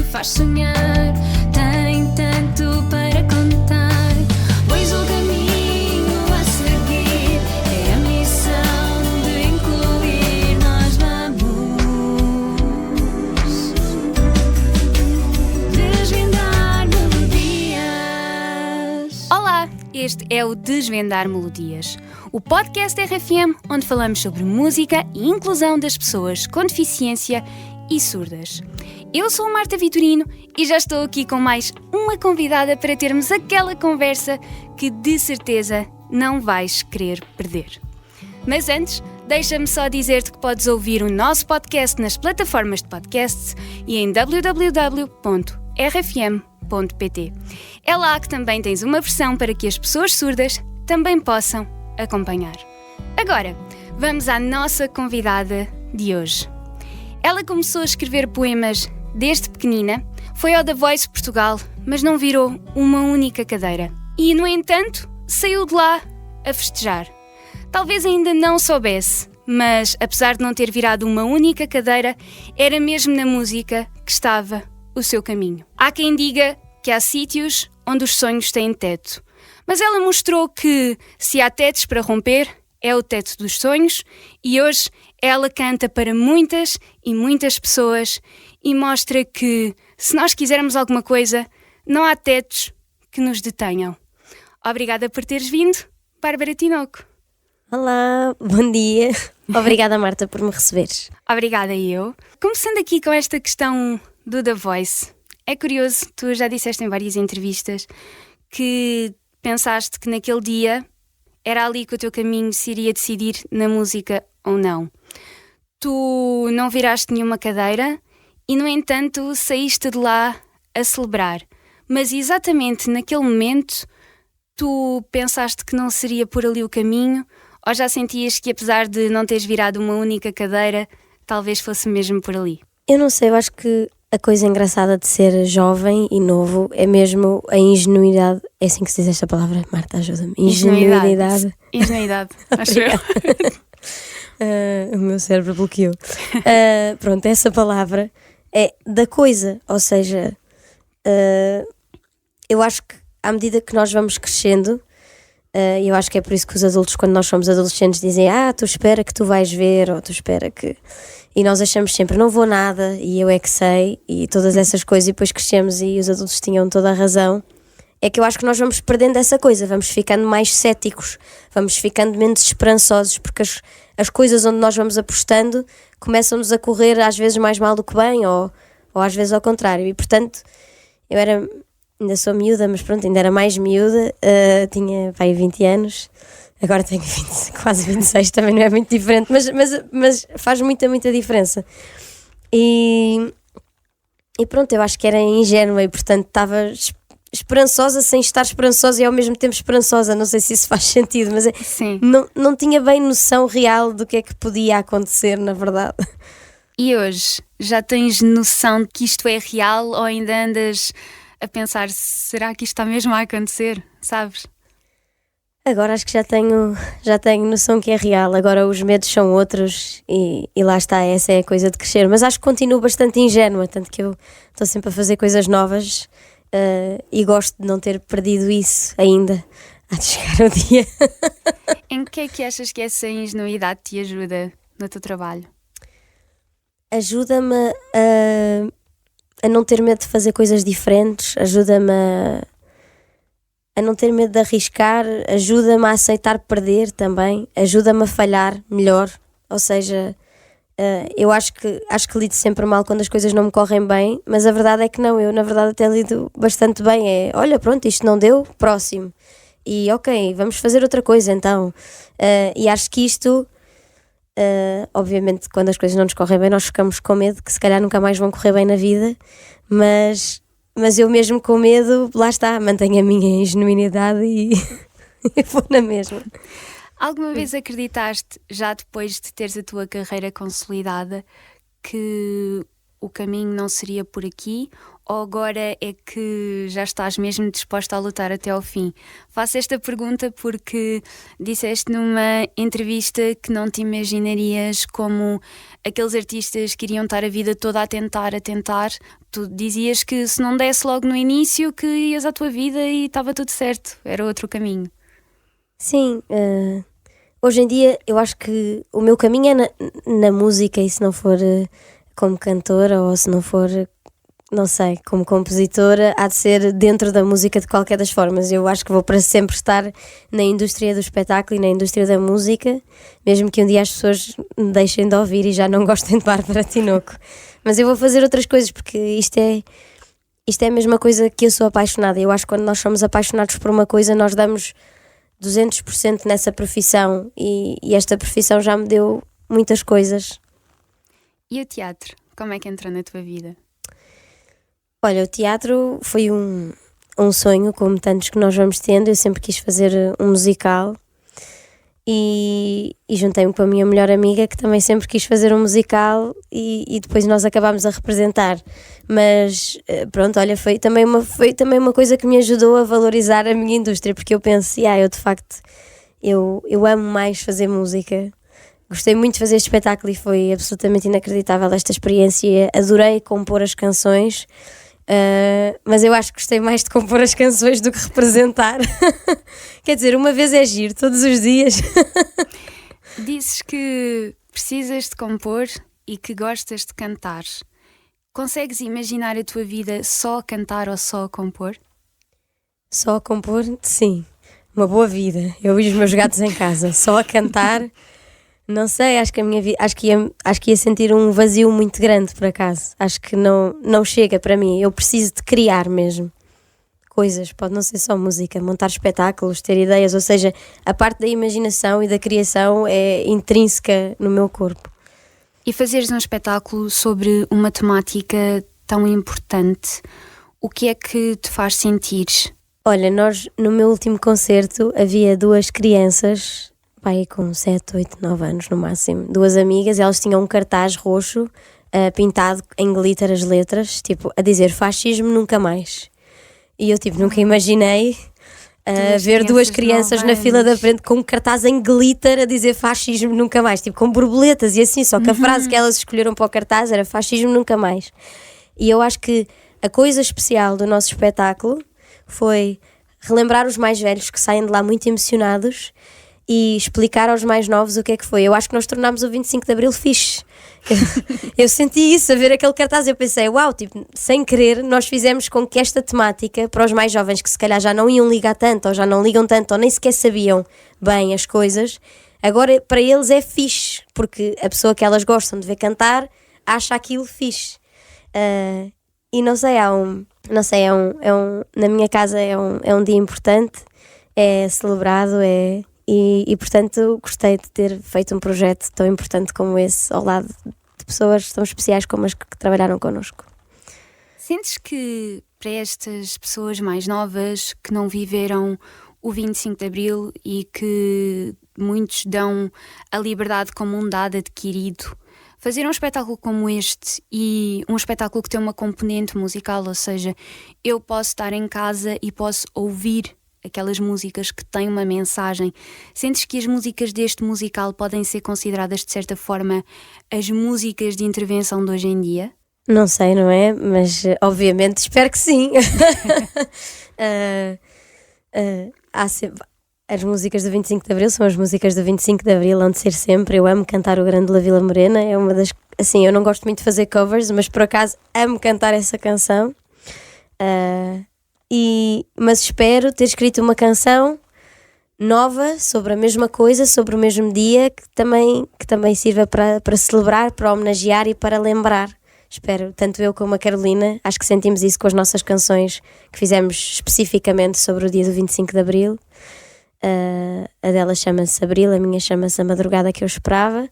faz sonhar, tem tanto para contar, pois o caminho a seguir é a missão de incluir. Nós vamos desvendar melodias. Olá, este é o Desvendar Melodias, o podcast RFM onde falamos sobre música e inclusão das pessoas com deficiência e surdas. Eu sou a Marta Vitorino e já estou aqui com mais uma convidada para termos aquela conversa que de certeza não vais querer perder. Mas antes, deixa-me só dizer-te que podes ouvir o nosso podcast nas plataformas de podcasts e em www.rfm.pt. É lá que também tens uma versão para que as pessoas surdas também possam acompanhar. Agora, vamos à nossa convidada de hoje. Ela começou a escrever poemas desde pequenina, foi ao The Voice Portugal, mas não virou uma única cadeira. E, no entanto, saiu de lá a festejar. Talvez ainda não soubesse, mas, apesar de não ter virado uma única cadeira, era mesmo na música que estava o seu caminho. Há quem diga que há sítios onde os sonhos têm teto, mas ela mostrou que, se há tetos para romper, é o teto dos sonhos, e hoje ela canta para muitas e muitas pessoas e mostra que, se nós quisermos alguma coisa, não há tetos que nos detenham. Obrigada por teres vindo, Bárbara Tinoco. Olá, bom dia. Obrigada, Marta, por me receberes. Obrigada eu. Começando aqui com esta questão do The Voice. É curioso, tu já disseste em várias entrevistas que pensaste que naquele dia era ali que o teu caminho se iria decidir na música ou não. Tu não viraste nenhuma cadeira e, no entanto, saíste de lá a celebrar. Mas exatamente naquele momento, tu pensaste que não seria por ali o caminho, ou já sentias que, apesar de não teres virado uma única cadeira, talvez fosse mesmo por ali? Eu não sei, eu acho que a coisa engraçada de ser jovem e novo é mesmo a ingenuidade. É assim que se diz esta palavra, Marta, ajuda-me. Ingenuidade. Ingenuidade, acho eu. O meu cérebro bloqueou. Pronto, essa palavra é da coisa, ou seja, eu acho que à medida que nós vamos crescendo, eu acho que é por isso que os adultos, quando nós somos adolescentes, dizem tu espera que tu vais ver, ou tu espera que... E nós achamos sempre, não vou nada, e eu é que sei, e todas essas coisas, e depois crescemos e os adultos tinham toda a razão. É que eu acho que nós vamos perdendo essa coisa, vamos ficando mais céticos, vamos ficando menos esperançosos, porque as coisas onde nós vamos apostando começam-nos a correr às vezes mais mal do que bem, ou às vezes ao contrário. E portanto, ainda sou miúda, mas pronto, ainda era mais miúda, tinha 20 anos, agora tenho quase 26, também não é muito diferente, mas faz muita diferença. E pronto, eu acho que era ingênua e portanto estava esperançosa sem estar esperançosa e ao mesmo tempo esperançosa, não sei se isso faz sentido, mas não tinha bem noção real do que é que podia acontecer, na verdade. E hoje, já tens noção de que isto é real ou ainda andas a pensar, será que isto está mesmo a acontecer, sabes? Agora acho que já tenho noção que é real, agora os medos são outros e lá está, essa é a coisa de crescer, mas acho que continuo bastante ingênua, tanto que eu estou sempre a fazer coisas novas. E gosto de não ter perdido isso ainda. Há de chegar o dia. Em que é que achas que essa ingenuidade te ajuda no teu trabalho? Ajuda-me a não ter medo de fazer coisas diferentes, ajuda-me a não ter medo de arriscar, ajuda-me a aceitar perder também, ajuda-me a falhar melhor. Ou seja, eu acho que lido sempre mal quando as coisas não me correm bem, mas a verdade é que não, eu na verdade até lido bastante bem. Olha, pronto, isto não deu, próximo. E ok, vamos fazer outra coisa então. E acho que isto, obviamente, quando as coisas não nos correm bem, nós ficamos com medo que se calhar nunca mais vão correr bem na vida, mas eu mesmo com medo, lá está, mantenho a minha ingenuidade e vou na mesma. Alguma vez acreditaste, já depois de teres a tua carreira consolidada, que o caminho não seria por aqui, ou agora é que já estás mesmo disposta a lutar até ao fim? Faço esta pergunta porque disseste numa entrevista que não te imaginarias como aqueles artistas que iriam estar a vida toda a tentar. Tu dizias que se não desse logo no início que ias à tua vida e estava tudo certo, era outro caminho. Sim, hoje em dia eu acho que o meu caminho é na música, e se não for como cantora, ou se não for, não sei, como compositora, há de ser dentro da música de qualquer das formas. Eu acho que vou para sempre estar na indústria do espetáculo e na indústria da música, mesmo que um dia as pessoas me deixem de ouvir e já não gostem de Bárbara Tinoco. Mas eu vou fazer outras coisas, porque isto é a mesma coisa que eu sou apaixonada. Eu acho que quando nós somos apaixonados por uma coisa, nós damos 200% nessa profissão, e esta profissão já me deu muitas coisas. E o teatro? Como é que entrou na tua vida? Olha, o teatro foi um sonho, como tantos que nós vamos tendo. Eu sempre quis fazer um musical e juntei-me com a minha melhor amiga, que também sempre quis fazer um musical, e depois nós acabámos a representar. Mas pronto, olha, foi também uma coisa que me ajudou a valorizar a minha indústria, porque eu penso, eu de facto, eu amo mais fazer música. Gostei muito de fazer este espetáculo e foi absolutamente inacreditável esta experiência. Adorei compor as canções, mas eu acho que gostei mais de compor as canções do que representar. Quer dizer, uma vez é giro, todos os dias. Dizes que precisas de compor e que gostas de cantar. Consegues imaginar a tua vida só a cantar ou só a compor? Só a compor? Sim. Uma boa vida. Eu e os meus gatos em casa. Só a cantar... Não sei, acho que a minha vida, acho que ia sentir um vazio muito grande, por acaso. Acho que não chega para mim. Eu preciso de criar mesmo coisas, pode não ser só música, montar espetáculos, ter ideias, ou seja, a parte da imaginação e da criação é intrínseca no meu corpo. E fazeres um espetáculo sobre uma temática tão importante, o que é que te faz sentir? Olha, no meu último concerto havia duas crianças, pai com 7, 8, 9 anos no máximo, duas amigas, elas tinham um cartaz roxo pintado em glitter as letras, tipo, a dizer fascismo nunca mais. E eu nunca imaginei ver duas crianças na fila da frente com um cartaz em glitter a dizer fascismo nunca mais, tipo com borboletas e assim, só que a frase que elas escolheram para o cartaz era fascismo nunca mais. E eu acho que a coisa especial do nosso espetáculo foi relembrar os mais velhos que saem de lá muito emocionados e explicar aos mais novos o que é que foi. Eu acho que nós tornámos o 25 de Abril fixe. Eu senti isso, a ver aquele cartaz, eu pensei, uau, sem querer, nós fizemos com que esta temática, para os mais jovens que se calhar já não iam ligar tanto, ou já não ligam tanto, ou nem sequer sabiam bem as coisas, agora para eles é fixe, porque a pessoa que elas gostam de ver cantar acha aquilo fixe. E não sei, na minha casa é um dia importante, é celebrado, e portanto gostei de ter feito um projeto tão importante como esse ao lado de pessoas tão especiais como as que trabalharam connosco. Sentes que para estas pessoas mais novas que não viveram o 25 de Abril e que muitos dão a liberdade como um dado adquirido, fazer um espetáculo como este e um espetáculo que tem uma componente musical, ou seja, eu posso estar em casa e posso ouvir aquelas músicas que têm uma mensagem. Sentes que as músicas deste musical podem ser consideradas de certa forma as músicas de intervenção de hoje em dia? Não sei, não é? Mas obviamente espero que sim. As músicas do 25 de Abril são as músicas do 25 de Abril, hão de ser sempre. Eu amo cantar o Grande La Vila Morena, é uma das... Assim, eu não gosto muito de fazer covers, mas por acaso amo cantar essa canção. Mas espero ter escrito uma canção nova sobre a mesma coisa, sobre o mesmo dia, que também sirva para celebrar, para homenagear e para lembrar. Espero, tanto eu como a Carolina, acho que sentimos isso com as nossas canções que fizemos especificamente sobre o dia do 25 de Abril. A dela chama-se Abril, a minha chama-se A Madrugada que eu Esperava.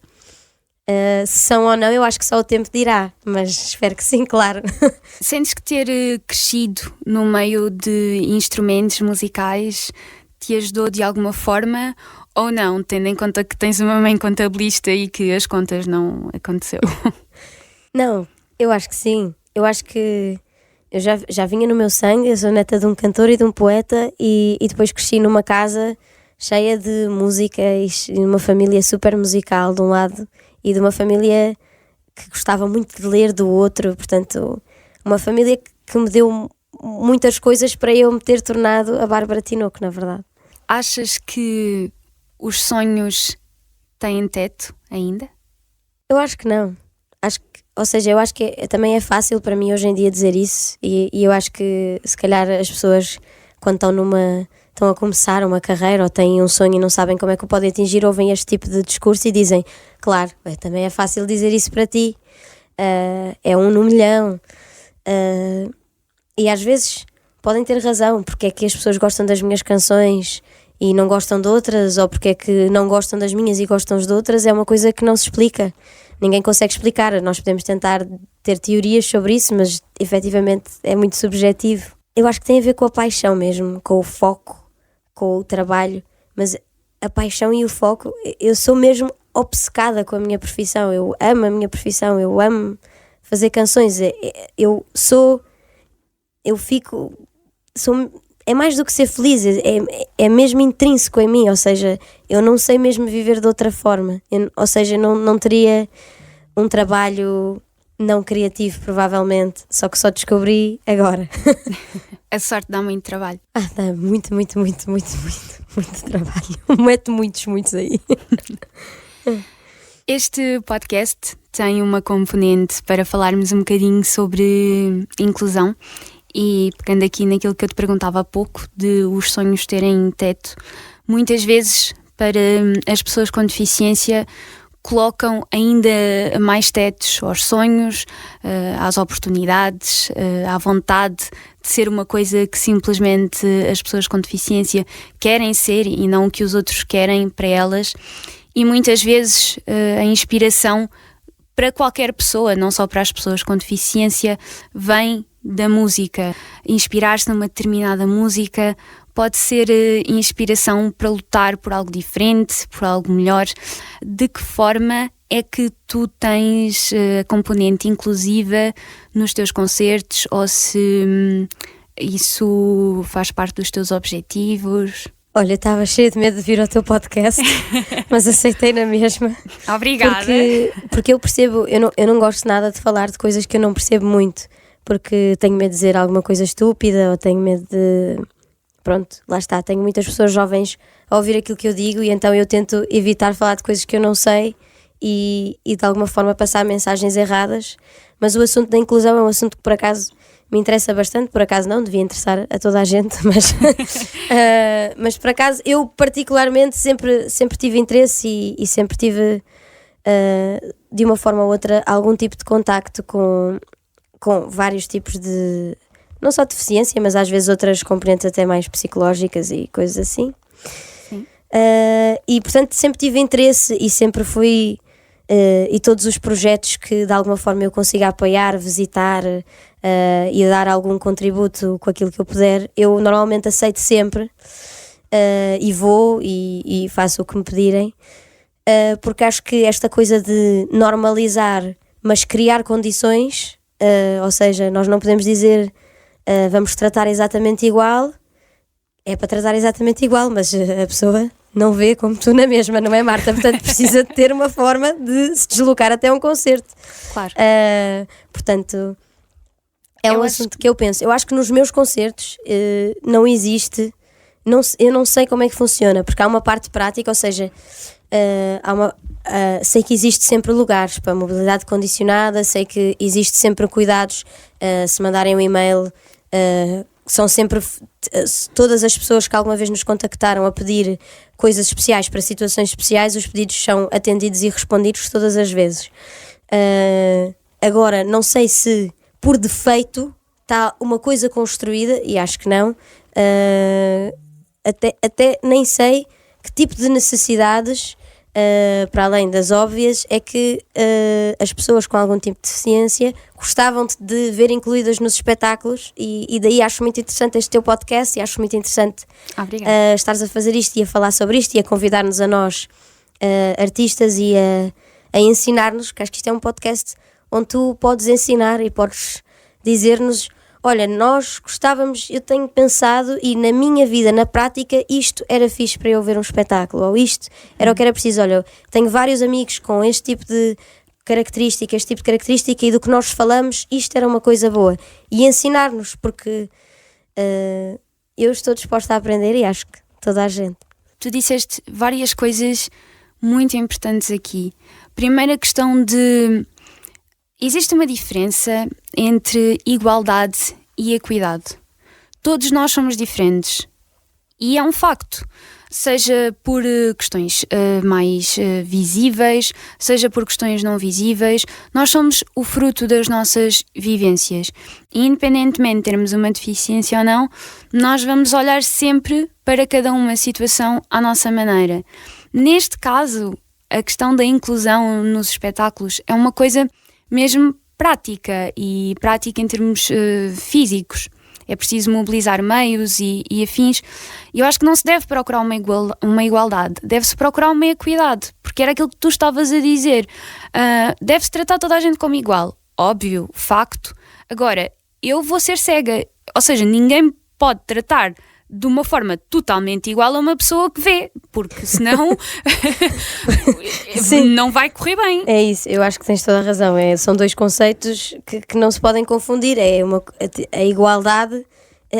Se são ou não, eu acho que só o tempo dirá, mas espero que sim, claro. Sentes que ter crescido no meio de instrumentos musicais te ajudou de alguma forma ou não, tendo em conta que tens uma mãe contabilista e que as contas não aconteceu? Não, Eu acho que sim. Eu acho que eu já vinha no meu sangue. Eu sou neta de um cantor e de um poeta e depois cresci numa casa cheia de música e numa família super musical de um lado e de uma família que gostava muito de ler do outro. Portanto, uma família que me deu muitas coisas para eu me ter tornado a Bárbara Tinoco, na verdade. Achas que os sonhos têm teto ainda? Eu acho que não. Eu acho que também é fácil para mim hoje em dia dizer isso e eu acho que se calhar as pessoas quando estão a começar uma carreira ou têm um sonho e não sabem como é que o podem atingir, ouvem este tipo de discurso e dizem, claro, também é fácil dizer isso para ti, é 1 no milhão, e às vezes podem ter razão, porque é que as pessoas gostam das minhas canções e não gostam de outras, ou porque é que não gostam das minhas e gostam de outras, é uma coisa que não se explica. Ninguém consegue explicar. Nós podemos tentar ter teorias sobre isso, mas efetivamente é muito subjetivo. Eu acho que tem a ver com a paixão mesmo, com o foco, com o trabalho, mas a paixão e o foco, eu sou mesmo obcecada com a minha profissão, eu amo a minha profissão, eu amo fazer canções, é mais do que ser feliz, é mesmo intrínseco em mim, ou seja, eu não sei mesmo viver de outra forma, ou seja, não teria um trabalho não criativo provavelmente, só que só descobri agora. A sorte dá muito trabalho. Dá muito trabalho, meto muitos aí. Este podcast tem uma componente para falarmos um bocadinho sobre inclusão. E pegando aqui naquilo que eu te perguntava há pouco, de os sonhos terem teto, muitas vezes para as pessoas com deficiência colocam ainda mais tetos aos sonhos, às oportunidades, à vontade de ser uma coisa que simplesmente as pessoas com deficiência querem ser e não o que os outros querem para elas. E muitas vezes a inspiração para qualquer pessoa, não só para as pessoas com deficiência, vem da música. Inspirar-se numa determinada música pode ser inspiração para lutar por algo diferente, por algo melhor. De que forma é que tu tens a componente inclusiva nos teus concertos, ou se isso faz parte dos teus objetivos? Olha, estava cheia de medo de vir ao teu podcast, mas aceitei na mesma. Obrigada. Porque eu percebo, eu não gosto nada de falar de coisas que eu não percebo muito, porque tenho medo de dizer alguma coisa estúpida, ou tenho medo de... Pronto, lá está, tenho muitas pessoas jovens a ouvir aquilo que eu digo e então eu tento evitar falar de coisas que eu não sei e de alguma forma passar mensagens erradas, mas o assunto da inclusão é um assunto que por acaso me interessa bastante, por acaso não, devia interessar a toda a gente, mas por acaso eu particularmente sempre tive interesse e sempre tive de uma forma ou outra algum tipo de contacto com vários tipos de, não só deficiência, mas às vezes outras componentes até mais psicológicas e coisas assim. Sim. E portanto sempre tive interesse e sempre fui, e todos os projetos que de alguma forma eu consiga apoiar, visitar e dar algum contributo com aquilo que eu puder, eu normalmente aceito sempre e vou e faço o que me pedirem, porque acho que esta coisa de normalizar, mas criar condições, ou seja, nós não podemos dizer vamos tratar exatamente igual, é para tratar exatamente igual, mas a pessoa não vê como tu na mesma, não é, Marta? Portanto precisa de ter uma forma de se deslocar até um concerto. Claro. Portanto, é um assunto que eu penso. Eu acho que nos meus concertos não existe, eu não sei como é que funciona, porque há uma parte prática, ou seja, sei que existe sempre lugares para mobilidade condicionada, sei que existe sempre cuidados, se mandarem um e-mail, são sempre todas as pessoas que alguma vez nos contactaram a pedir coisas especiais para situações especiais, os pedidos são atendidos e respondidos todas as vezes. Agora, não sei se por defeito está uma coisa construída, e acho que não, até nem sei que tipo de necessidades, para além das óbvias, é que as pessoas com algum tipo de deficiência gostavam de ver incluídas nos espetáculos, e daí acho muito interessante este teu podcast e acho muito interessante estares a fazer isto e a falar sobre isto e a convidar-nos a nós, artistas, e a ensinar-nos, que acho que isto é um podcast onde tu podes ensinar e podes dizer-nos: olha, nós gostávamos, eu tenho pensado e na minha vida, na prática, isto era fixe para eu ver um espetáculo, ou isto era o que era preciso. Olha, eu tenho vários amigos com este tipo de característica, e do que nós falamos, isto era uma coisa boa. E ensinar-nos, porque eu estou disposta a aprender e acho que toda a gente. Tu disseste várias coisas muito importantes aqui. Primeira questão de... Existe uma diferença entre igualdade e equidade. Todos nós somos diferentes. E é um facto. Seja por questões mais visíveis, seja por questões não visíveis, nós somos o fruto das nossas vivências. E independentemente de termos uma deficiência ou não, nós vamos olhar sempre para cada uma situação à nossa maneira. Neste caso, a questão da inclusão nos espetáculos é uma coisa mesmo prática, e prática em termos físicos. É preciso mobilizar meios e afins. E eu acho que não se deve procurar uma igualdade, deve-se procurar uma equidade, porque era aquilo que tu estavas a dizer. Deve-se tratar toda a gente como igual, óbvio, facto. Agora, eu vou ser cega, ou seja, ninguém pode tratar de uma forma totalmente igual a uma pessoa que vê, porque senão não vai correr bem. É isso, eu acho que tens toda a razão. São dois conceitos que não se podem confundir. A igualdade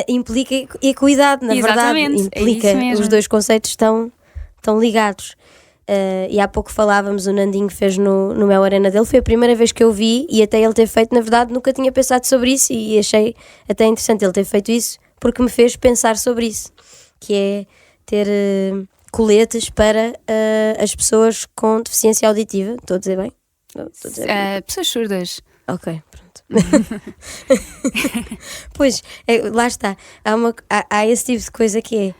implica equidade, na Exatamente, verdade. Implica, os dois conceitos estão ligados. E há pouco falávamos, o Nandinho fez no Mel Arena dele, foi a primeira vez que eu vi, e até ele ter feito, na verdade, nunca tinha pensado sobre isso, e achei até interessante ele ter feito isso, porque me fez pensar sobre isso, que é ter coletes para as pessoas com deficiência auditiva. Estou a dizer bem? Pessoas surdas. Ok, pronto. Pois, lá está. Há esse tipo de coisa que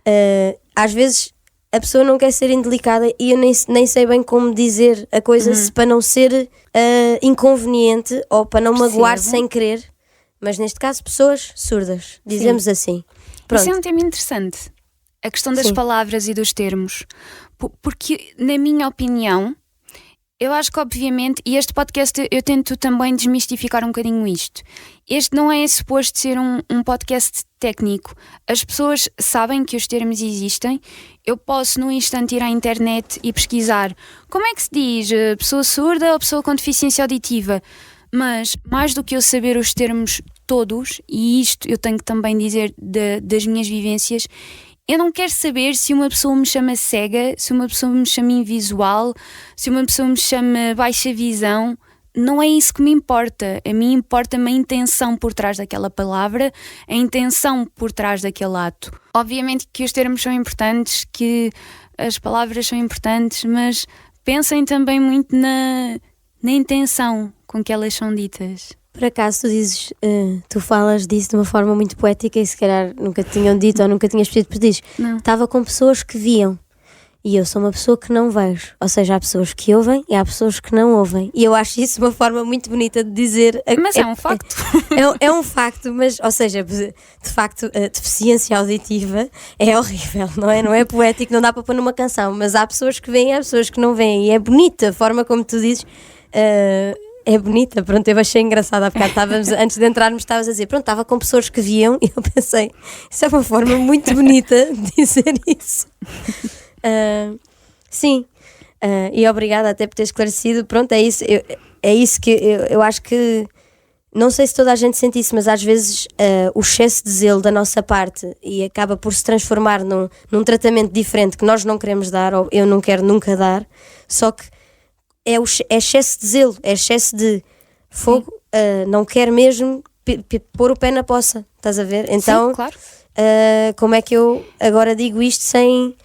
é, às vezes a pessoa não quer ser indelicada e eu nem sei bem como dizer a coisa, se para não ser inconveniente ou para não magoar sem querer. Mas neste caso, pessoas surdas, dizemos assim. Pronto. Isso é um tema interessante, a questão das palavras e dos termos, porque, na minha opinião, eu acho que obviamente, e este podcast eu tento também desmistificar um bocadinho isto, este não é suposto ser um podcast técnico. As pessoas sabem que os termos existem. Eu posso num instante ir à internet e pesquisar como é que se diz pessoa surda ou pessoa com deficiência auditiva. Mas, mais do que eu saber os termos todos, e isto eu tenho que também dizer das minhas vivências, eu não quero saber se uma pessoa me chama cega, se uma pessoa me chama invisual, se uma pessoa me chama baixa visão. Não é isso que me importa. A mim importa-me a intenção por trás daquela palavra, a intenção por trás daquele ato. Obviamente que os termos são importantes, que as palavras são importantes, mas pensem também muito na intenção com que elas são ditas. Por acaso tu falas disso de uma forma muito poética e se calhar nunca te tinham dito ou nunca tinhas pedido, porque dizes, estava com pessoas que viam e eu sou uma pessoa que não vejo, ou seja, há pessoas que ouvem e há pessoas que não ouvem, e eu acho isso uma forma muito bonita de dizer. Mas é um facto. É um facto, mas, ou seja, de facto a deficiência auditiva é horrível, não é? Não é poético, não dá para pôr numa canção, mas há pessoas que veem e há pessoas que não veem, e é bonita a forma como tu dizes. É bonita, pronto, eu achei engraçada há bocado, antes de entrarmos estavas a dizer, pronto, estava com pessoas que viam, e eu pensei, isso é uma forma muito bonita de dizer isso. Sim, e obrigada até por ter esclarecido. Pronto, é isso que eu acho que, não sei se toda a gente sente isso, mas às vezes o excesso de zelo da nossa parte e acaba por se transformar num tratamento diferente que nós não queremos dar, ou eu não quero nunca dar, só que é excesso de zelo, é excesso de fogo, não quero mesmo pôr o pé na poça, estás a ver? Então, sim, claro. Como é que eu agora digo isto sem...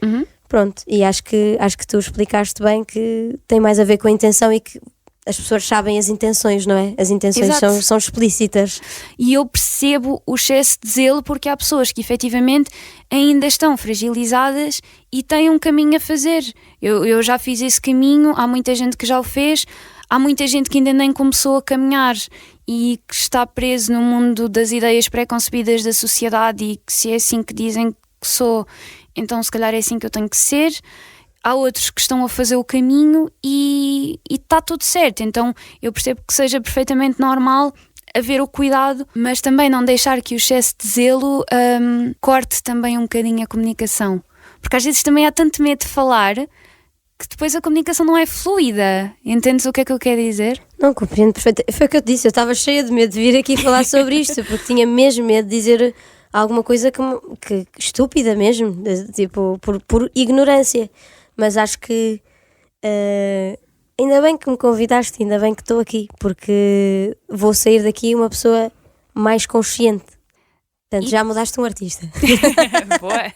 Pronto, e acho que tu explicaste bem que tem mais a ver com a intenção e que as pessoas sabem as intenções, não é? As intenções são explícitas. E eu percebo o excesso de zelo porque há pessoas que efetivamente ainda estão fragilizadas e têm um caminho a fazer. Eu já fiz esse caminho, há muita gente que já o fez, há muita gente que ainda nem começou a caminhar e que está preso no mundo das ideias pré-concebidas da sociedade e que se é assim que dizem que sou, então se calhar é assim que eu tenho que ser. há outros que estão a fazer o caminho e está tudo certo. Então eu percebo que seja perfeitamente normal haver o cuidado, mas também não deixar que o excesso de zelo corte também um bocadinho a comunicação. Porque às vezes também há tanto medo de falar que depois a comunicação não é fluida. Entendes o que é que eu quero dizer? Não, compreendo perfeitamente. Foi o que eu te disse, eu estava cheia de medo de vir aqui falar sobre isto, porque tinha mesmo medo de dizer alguma coisa que estúpida mesmo, tipo, por ignorância. Mas acho que ainda bem que me convidaste, ainda bem que estou aqui, porque vou sair daqui uma pessoa mais consciente. Portanto, já mudaste um artista. Boa!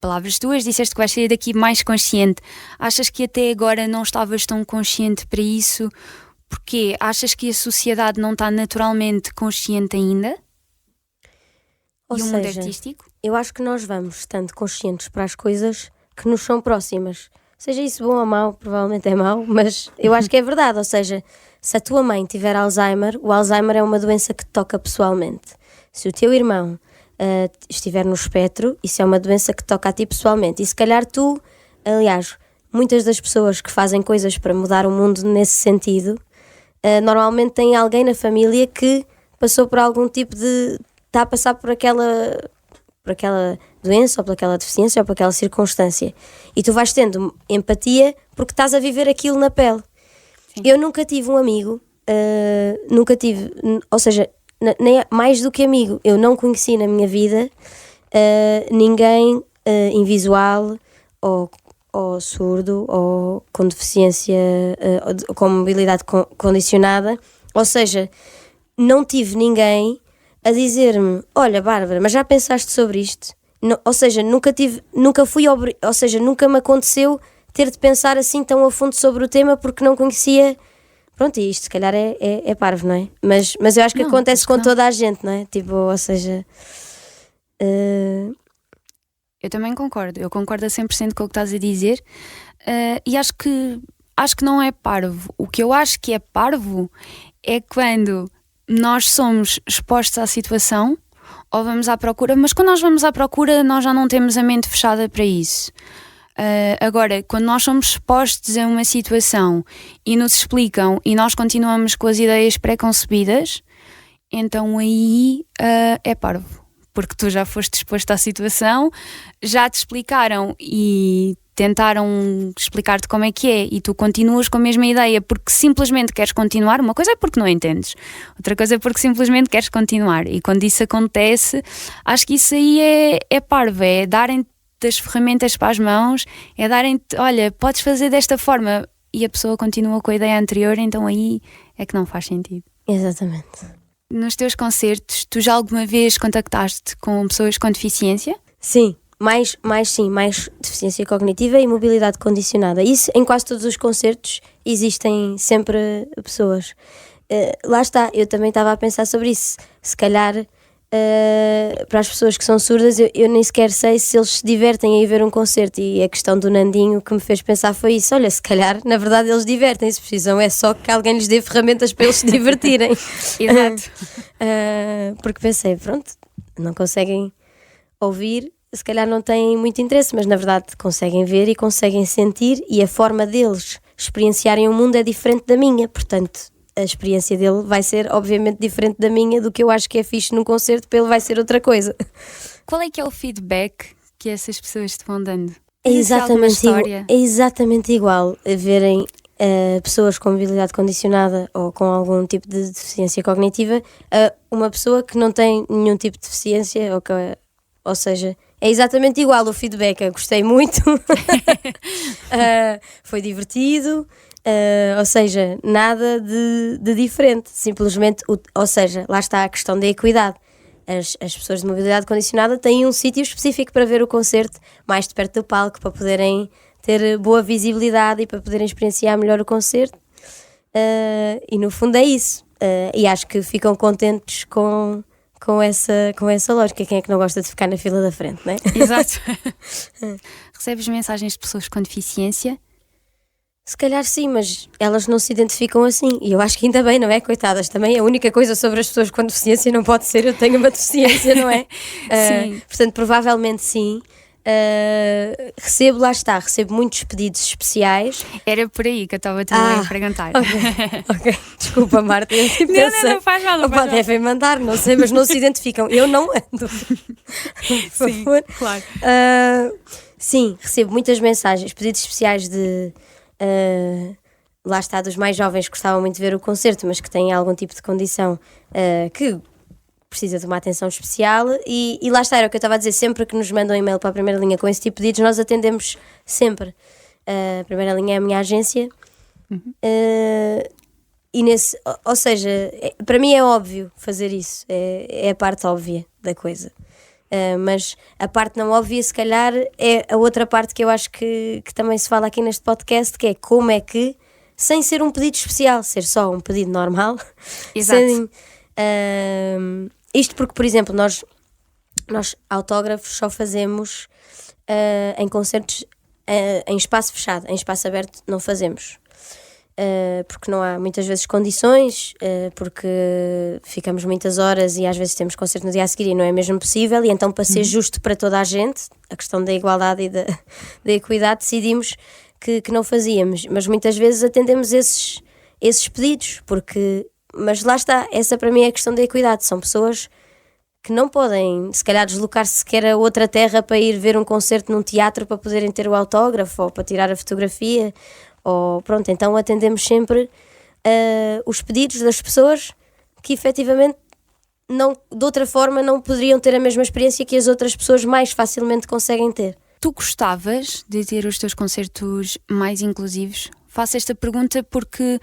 Palavras tuas, disseste que vais sair daqui mais consciente. Achas que até agora não estavas tão consciente para isso? Porquê? Achas que a sociedade não está naturalmente consciente ainda? Ou e o mundo seja, artístico? eu acho que nós vamos estando conscientes para as coisas que nos são próximas. Seja isso bom ou mau, provavelmente é mau, mas eu acho que é verdade. Ou seja, se a tua mãe tiver Alzheimer, o Alzheimer é uma doença que te toca pessoalmente. Se o teu irmão estiver no espectro, isso é uma doença que toca a ti pessoalmente. E se calhar tu, aliás, muitas das pessoas que fazem coisas para mudar o mundo nesse sentido, normalmente têm alguém na família que passou por algum tipo de... está a passar por aquela doença, ou por aquela deficiência, ou por aquela circunstância. E tu vais tendo empatia porque estás a viver aquilo na pele. Sim. Eu nunca tive um amigo, ou seja, nem mais do que amigo, eu não conheci na minha vida ninguém invisual ou surdo ou com deficiência, ou com mobilidade condicionada. Ou seja, não tive ninguém a dizer-me: olha, Bárbara, mas já pensaste sobre isto? Ou seja, nunca me aconteceu ter de pensar assim tão a fundo sobre o tema porque não conhecia. Pronto, e isto se calhar é parvo, não é? Mas eu acho que acontece com toda a gente, não é? Tipo, ou seja... Eu também concordo. Eu concordo a 100% com o que estás a dizer. E acho que não é parvo. O que eu acho que é parvo é quando nós somos expostos à situação ou vamos à procura, mas quando nós vamos à procura nós já não temos a mente fechada para isso. Agora, quando nós somos expostos a uma situação e nos explicam e nós continuamos com as ideias pré-concebidas, então aí é parvo, porque tu já foste exposto à situação, já te explicaram e tentaram explicar-te como é que é e tu continuas com a mesma ideia porque simplesmente queres continuar. Uma coisa é porque não entendes, outra coisa é porque simplesmente queres continuar, e quando isso acontece, acho que isso aí é parvo, é darem das ferramentas para as mãos, é darem-te: olha, podes fazer desta forma, e a pessoa continua com a ideia anterior, então aí é que não faz sentido. Exatamente. Nos teus concertos, tu já alguma vez contactaste com pessoas com deficiência? Sim, mais deficiência cognitiva e mobilidade condicionada. Isso em quase todos os concertos existem sempre pessoas. Lá está, eu também estava a pensar sobre isso. Se calhar para as pessoas que são surdas, eu nem sequer sei se eles se divertem a ir ver um concerto, e a questão do Nandinho que me fez pensar foi isso. Olha, se calhar na verdade eles divertem-se, precisam é só que alguém lhes dê ferramentas para eles se divertirem. Exato. Porque pensei, pronto, não conseguem ouvir, se calhar não têm muito interesse, mas na verdade conseguem ver e conseguem sentir, e a forma deles experienciarem o mundo é diferente da minha, portanto a experiência dele vai ser obviamente diferente da minha. Do que eu acho que é fixe num concerto, para ele vai ser outra coisa. Qual é que é o feedback que essas pessoas te vão dando? É exatamente igual a verem pessoas com mobilidade condicionada ou com algum tipo de deficiência cognitiva a uma pessoa que não tem nenhum tipo de deficiência, ou seja, é exatamente igual o feedback. Eu gostei muito. Foi divertido. Ou seja, nada de diferente, simplesmente, ou seja, lá está a questão da equidade. As pessoas de mobilidade condicionada têm um sítio específico para ver o concerto, mais de perto do palco, para poderem ter boa visibilidade e para poderem experienciar melhor o concerto, e no fundo é isso, e acho que ficam contentes com essa lógica. Quem é que não gosta de ficar na fila da frente, não é? Exato. Recebes mensagens de pessoas com deficiência? Se calhar sim, mas elas não se identificam assim. E eu acho que ainda bem, não é? Coitadas, também a única coisa sobre as pessoas com deficiência não pode ser eu tenho uma deficiência, não é? Sim. Portanto, provavelmente sim. recebo muitos pedidos especiais. Era por aí que eu estava também a perguntar. Ok. Desculpa, Marta. Não faz mal. Devem mandar, não sei, mas não se identificam. Eu não ando. Por favor. Claro. Sim, recebo muitas mensagens, pedidos especiais de... lá está, dos mais jovens que gostavam muito de ver o concerto, mas que têm algum tipo de condição que precisa de uma atenção especial e lá está, era o que eu estava a dizer, sempre que nos mandam um e-mail para a Primeira Linha com esse tipo de pedidos, nós atendemos sempre. A Primeira Linha é a minha agência. E ou seja, para mim é óbvio fazer isso, é a parte óbvia da coisa. Mas a parte não óbvia, se calhar, é a outra parte que eu acho que também se fala aqui neste podcast, que é como é que, sem ser um pedido especial, ser só um pedido normal. Exato. Isto porque, por exemplo, nós autógrafos só fazemos em concertos em espaço fechado, em espaço aberto não fazemos. Porque não há muitas vezes condições, porque ficamos muitas horas e às vezes temos concerto no dia a seguir e não é mesmo possível, e então para ser justo para toda a gente, a questão da igualdade e da equidade, decidimos que não fazíamos, mas muitas vezes atendemos esses pedidos, mas lá está, essa para mim é a questão da equidade, são pessoas que não podem, se calhar, deslocar-se sequer a outra terra para ir ver um concerto num teatro para poderem ter o autógrafo ou para tirar a fotografia. Pronto, então atendemos sempre os pedidos das pessoas que efetivamente de outra forma não poderiam ter a mesma experiência que as outras pessoas mais facilmente conseguem ter. Tu gostavas de ter os teus concertos mais inclusivos? Faço esta pergunta porque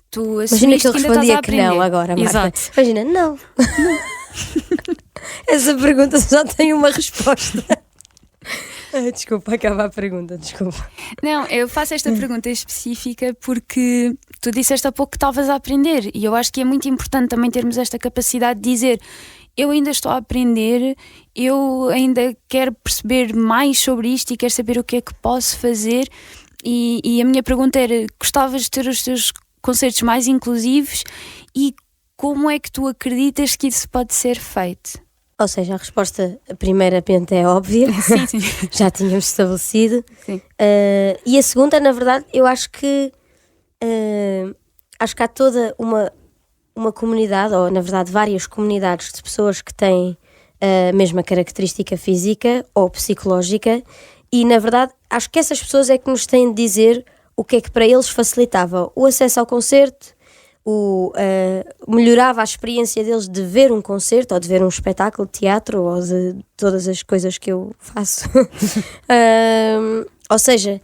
tu assumiste que ainda estás a aprender. Não agora, Marta. Exato. Imagina, não. Essa pergunta só tem uma resposta. Desculpa, acaba a pergunta, desculpa. Não, eu faço esta pergunta específica porque tu disseste há pouco que estavas a aprender e eu acho que é muito importante também termos esta capacidade de dizer eu ainda estou a aprender, eu ainda quero perceber mais sobre isto e quero saber o que é que posso fazer e a minha pergunta era, gostavas de ter os teus concertos mais inclusivos e como é que tu acreditas que isso pode ser feito? Ou seja, a resposta primeiramente é óbvia. Sim. Já tínhamos estabelecido. Sim. E a segunda, na verdade, eu acho que há toda uma comunidade, ou na verdade várias comunidades de pessoas que têm a mesma característica física ou psicológica e na verdade acho que essas pessoas é que nos têm de dizer o que é que para eles facilitava o acesso ao concerto, melhorava a experiência deles de ver um concerto ou de ver um espetáculo de teatro ou de todas as coisas que eu faço. Ou seja,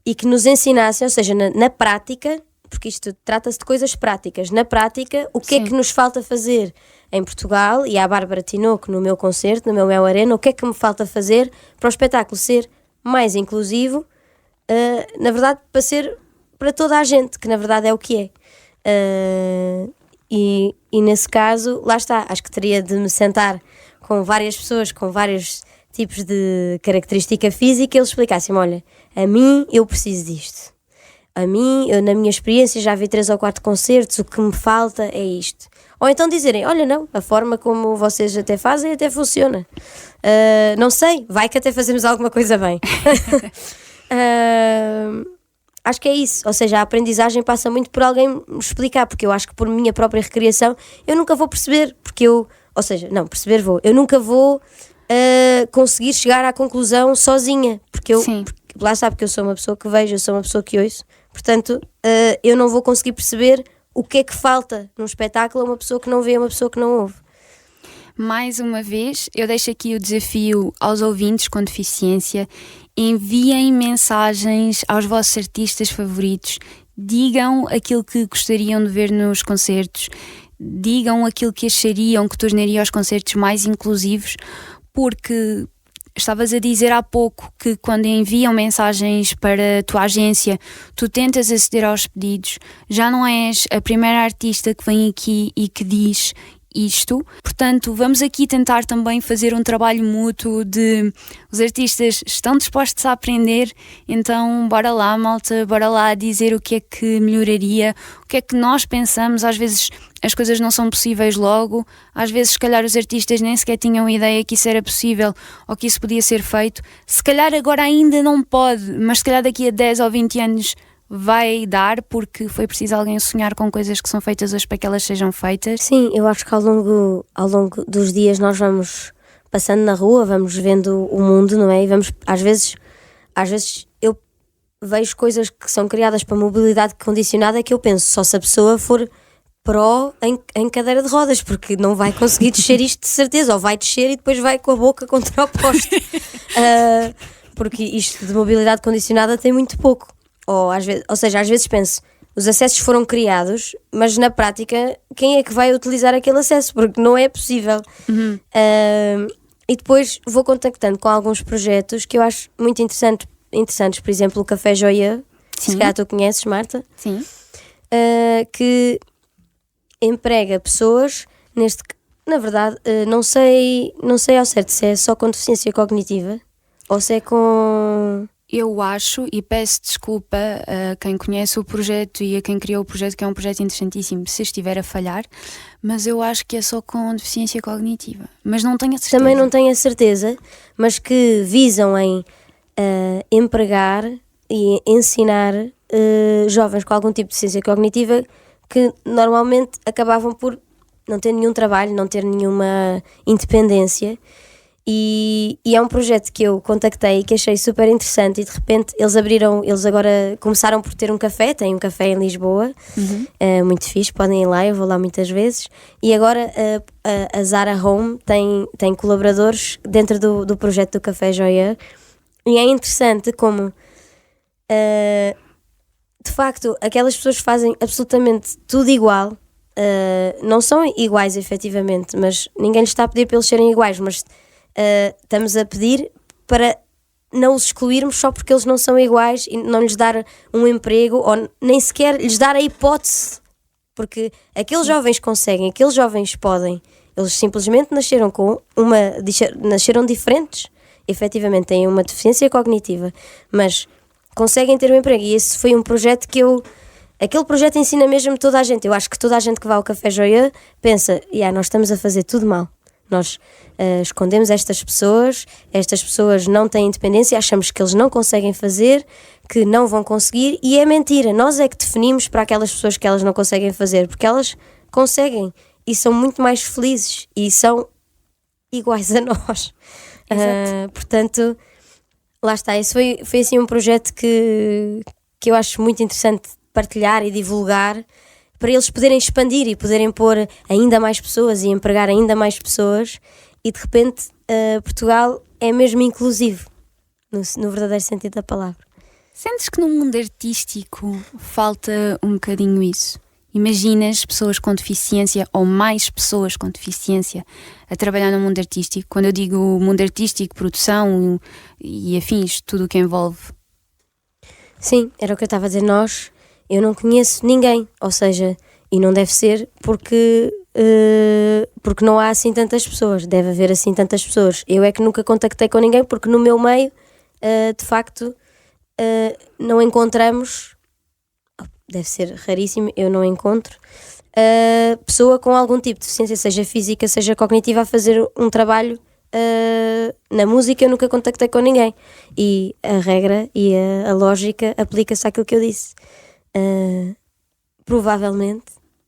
e que nos ensinassem, ou seja, na prática, porque isto trata-se de coisas práticas, na prática, o que é que nos falta fazer em Portugal, e à Bárbara Tinoco no meu concerto, no meu Mel Arena, o que é que me falta fazer para o espetáculo ser mais inclusivo, na verdade, para ser para toda a gente, que na verdade é o que é. E nesse caso, lá está, acho que teria de me sentar com várias pessoas com vários tipos de característica física e eles explicassem-me, olha, a mim eu preciso disto, a mim, eu, na minha experiência já vi 3 ou 4 concertos, o que me falta é isto. Ou então dizerem, olha não, a forma como vocês até fazem até funciona, não sei, vai que até fazemos alguma coisa bem. Acho que é isso, ou seja, a aprendizagem passa muito por alguém me explicar, porque eu acho que por minha própria recriação eu nunca vou perceber, perceber vou, eu nunca vou conseguir chegar à conclusão sozinha, porque lá está, porque eu sou uma pessoa que vejo, eu sou uma pessoa que ouço, portanto eu não vou conseguir perceber o que é que falta num espetáculo a uma pessoa que não vê, a uma pessoa que não ouve. Mais uma vez, eu deixo aqui o desafio aos ouvintes com deficiência. Enviem mensagens aos vossos artistas favoritos, digam aquilo que gostariam de ver nos concertos, digam aquilo que achariam que tornaria os concertos mais inclusivos, porque estavas a dizer há pouco que quando enviam mensagens para a tua agência, tu tentas aceder aos pedidos, já não és a primeira artista que vem aqui e que diz isto, portanto vamos aqui tentar também fazer um trabalho mútuo de os artistas estão dispostos a aprender, então bora lá malta, bora lá dizer o que é que melhoraria, o que é que nós pensamos, às vezes as coisas não são possíveis logo. Às vezes, se calhar, os artistas nem sequer tinham ideia que isso era possível ou que isso podia ser feito. Se calhar agora ainda não pode, mas se calhar daqui a 10 ou 20 anos vai dar, porque foi preciso alguém sonhar com coisas que são feitas hoje para que elas sejam feitas. Sim, eu acho que ao longo dos dias nós vamos passando na rua, vamos vendo o mundo, não é? E vamos, às vezes eu vejo coisas que são criadas para mobilidade condicionada que eu penso, só se a pessoa for pró em cadeira de rodas, porque não vai conseguir descer isto de certeza, ou vai descer e depois vai com a boca contra o poste. Porque isto de mobilidade condicionada tem muito pouco. Ou seja, às vezes penso, os acessos foram criados, mas na prática, quem é que vai utilizar aquele acesso? Porque não é possível. E depois vou contactando com alguns projetos que eu acho muito interessantes. Por exemplo, o Café Joia, se calhar tu conheces, Marta? Sim. Que emprega pessoas, na verdade, não sei ao certo se é só com deficiência cognitiva ou se é com... Eu acho, e peço desculpa a quem conhece o projeto e a quem criou o projeto, que é um projeto interessantíssimo, se estiver a falhar, mas eu acho que é só com deficiência cognitiva. Mas não tenho a certeza. Também não tenho a certeza, mas que visam em empregar e ensinar jovens com algum tipo de deficiência cognitiva que normalmente acabavam por não ter nenhum trabalho, não ter nenhuma independência. E é um projeto que eu contactei e que achei super interessante, e de repente eles agora começaram por ter um café, têm um café em Lisboa, muito fixe, podem ir lá, eu vou lá muitas vezes, e agora a Zara Home tem colaboradores dentro do projeto do Café Joia, e é interessante como de facto aquelas pessoas fazem absolutamente tudo igual, não são iguais efetivamente, mas ninguém lhes está a pedir para eles serem iguais, mas estamos a pedir para não os excluirmos só porque eles não são iguais e não lhes dar um emprego ou nem sequer lhes dar a hipótese, porque aqueles jovens conseguem, aqueles jovens podem, eles simplesmente nasceram diferentes, efetivamente têm uma deficiência cognitiva, mas conseguem ter um emprego. E esse foi um projeto aquele projeto ensina mesmo toda a gente. Eu acho que toda a gente que vai ao Café Joia pensa, nós estamos a fazer tudo mal. Nós escondemos estas pessoas não têm independência, achamos que eles não conseguem fazer, que não vão conseguir, e é mentira. Nós é que definimos para aquelas pessoas que elas não conseguem fazer, porque elas conseguem e são muito mais felizes e são iguais a nós. Portanto, lá está. Esse foi assim um projeto que eu acho muito interessante partilhar e divulgar, para eles poderem expandir e poderem pôr ainda mais pessoas e empregar ainda mais pessoas, e de repente Portugal é mesmo inclusivo, no verdadeiro sentido da palavra. Sentes que no mundo artístico falta um bocadinho isso? Imaginas pessoas com deficiência ou mais pessoas com deficiência a trabalhar no mundo artístico? Quando eu digo mundo artístico, produção e afins, tudo o que envolve. Sim, era o que eu estava a dizer. Eu não conheço ninguém, ou seja, e não deve ser porque não há assim tantas pessoas, deve haver assim tantas pessoas. Eu é que nunca contactei com ninguém, porque no meu meio, de facto, não encontramos, deve ser raríssimo, eu não encontro, pessoa com algum tipo de deficiência, seja física, seja cognitiva, a fazer um trabalho na música. Eu nunca contactei com ninguém, e a regra e a lógica aplica-se àquilo que eu disse. Provavelmente,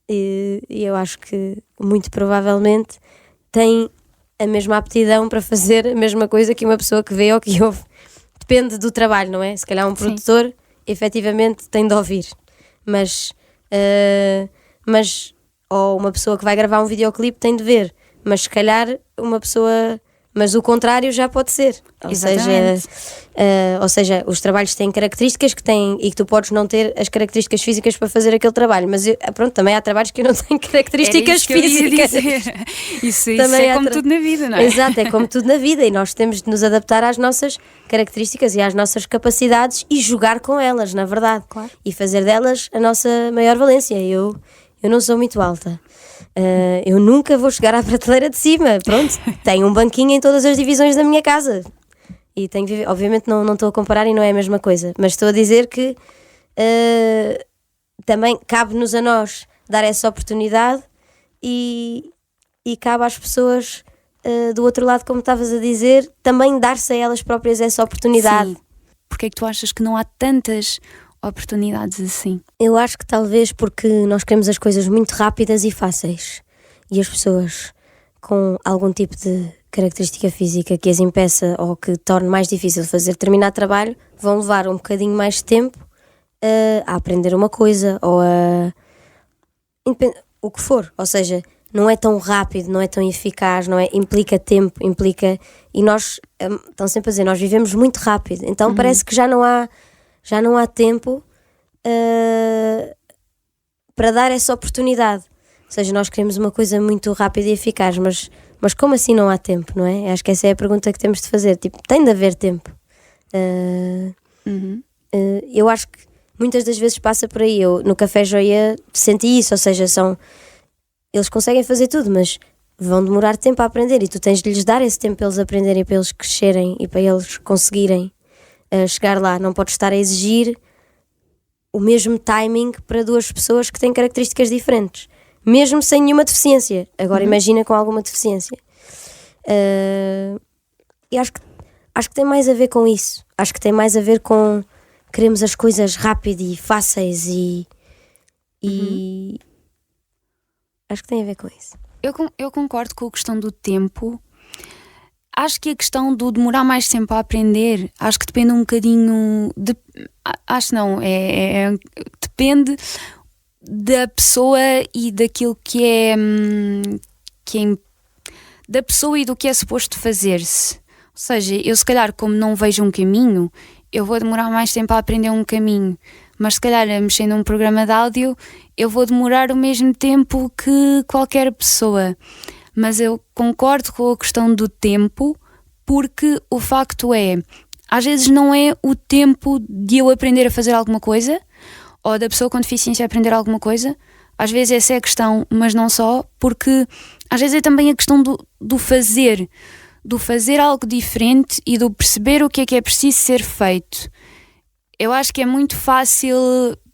e eu acho que muito provavelmente tem a mesma aptidão para fazer a mesma coisa que uma pessoa que vê ou que ouve. Depende do trabalho, não é? Se calhar um produtor efetivamente tem de ouvir, mas ou uma pessoa que vai gravar um videoclipe tem de ver, mas se calhar uma pessoa... Mas o contrário já pode ser. Ou seja, os trabalhos têm características que têm, e que tu podes não ter as características físicas para fazer aquele trabalho. Mas também há trabalhos que não têm características físicas. Isso é como tudo na vida, não é? Exato, é como tudo na vida, e nós temos de nos adaptar às nossas características e às nossas capacidades e jogar com elas, na verdade. Claro. E fazer delas a nossa maior valência. Eu não sou muito alta. Eu nunca vou chegar à prateleira de cima. Pronto, tenho um banquinho em todas as divisões da minha casa e tenho que viver. Obviamente não estou a comparar e não é a mesma coisa, mas estou a dizer que também cabe-nos a nós dar essa oportunidade e cabe às pessoas do outro lado, como estavas a dizer, também dar-se a elas próprias essa oportunidade. Sim. Porque é que tu achas que não há tantas oportunidades assim? Eu acho que talvez porque nós queremos as coisas muito rápidas e fáceis, e as pessoas com algum tipo de característica física que as impeça ou que torne mais difícil fazer determinado trabalho vão levar um bocadinho mais de tempo a aprender uma coisa ou o que for, ou seja, não é tão rápido, não é tão eficaz, não é? Implica tempo, e nós, estão sempre a dizer, nós vivemos muito rápido, então parece que já não há tempo para dar essa oportunidade. Ou seja, nós queremos uma coisa muito rápida e eficaz, mas como assim não há tempo, não é? Acho que essa é a pergunta que temos de fazer, tipo, tem de haver tempo. Eu acho que muitas das vezes passa por aí. Eu no Café Joia senti isso, ou seja, eles conseguem fazer tudo, mas vão demorar tempo a aprender e tu tens de lhes dar esse tempo para eles aprenderem, para eles crescerem e para eles conseguirem chegar lá. Não podes estar a exigir o mesmo timing para duas pessoas que têm características diferentes, mesmo sem nenhuma deficiência. Agora imagina com alguma deficiência. E acho que tem mais a ver com isso. Acho que tem mais a ver com queremos as coisas rápidas e fáceis e acho que tem a ver com isso. Eu concordo com a questão do tempo. Acho que a questão do demorar mais tempo a aprender, acho que depende um bocadinho depende da pessoa e daquilo que é da pessoa e do que é suposto fazer-se. Ou seja, eu se calhar, como não vejo um caminho, eu vou demorar mais tempo a aprender um caminho, mas se calhar a mexer num programa de áudio eu vou demorar o mesmo tempo que qualquer pessoa. Mas eu concordo com a questão do tempo, porque o facto é, às vezes não é o tempo de eu aprender a fazer alguma coisa, ou da pessoa com deficiência aprender alguma coisa, às vezes essa é a questão, mas não só, porque às vezes é também a questão do fazer algo diferente e do perceber o que é preciso ser feito. Eu acho que é muito fácil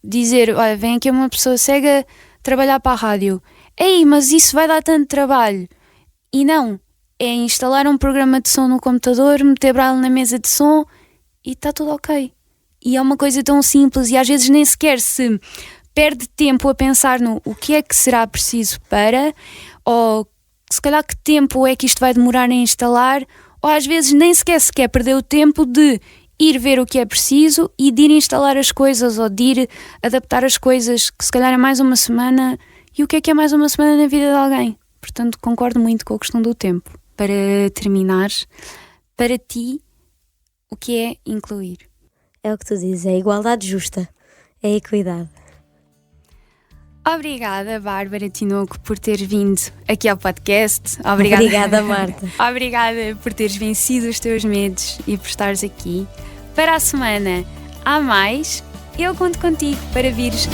dizer, olha, vem aqui uma pessoa cega trabalhar para a rádio. Ei, mas isso vai dar tanto trabalho. E não, é instalar um programa de som no computador, meter braille na mesa de som e está tudo ok. E é uma coisa tão simples e às vezes nem sequer se perde tempo a pensar no o que é que será preciso para, ou se calhar que tempo é que isto vai demorar a instalar, ou às vezes nem sequer se quer perder o tempo de ir ver o que é preciso e de ir instalar as coisas ou de ir adaptar as coisas, que se calhar é mais uma semana. E o que é mais uma semana na vida de alguém? Portanto, concordo muito com a questão do tempo. Para terminar, para ti, o que é incluir? É o que tu dizes, é a igualdade justa, é a equidade. Obrigada, Bárbara Tinoco, por ter vindo aqui ao podcast. Obrigada, Marta. Obrigada por teres vencido os teus medos e por estares aqui. Para a semana há mais, eu conto contigo para vires